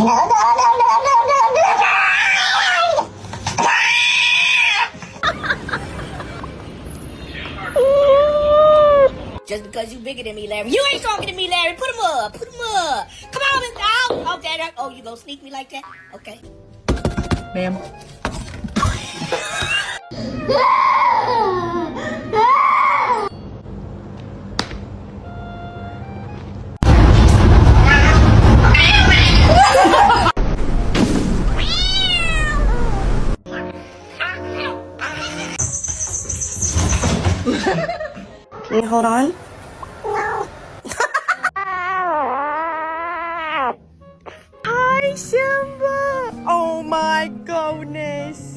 Just because you bigger than me, Larry. You ain't talking to me, Larry. Put him up. Put him up. Come on, and out. Okay, oh, you gonna sneak me like that? Okay. Ma'am. Can you hold on? Hi, Simba! Oh my goodness!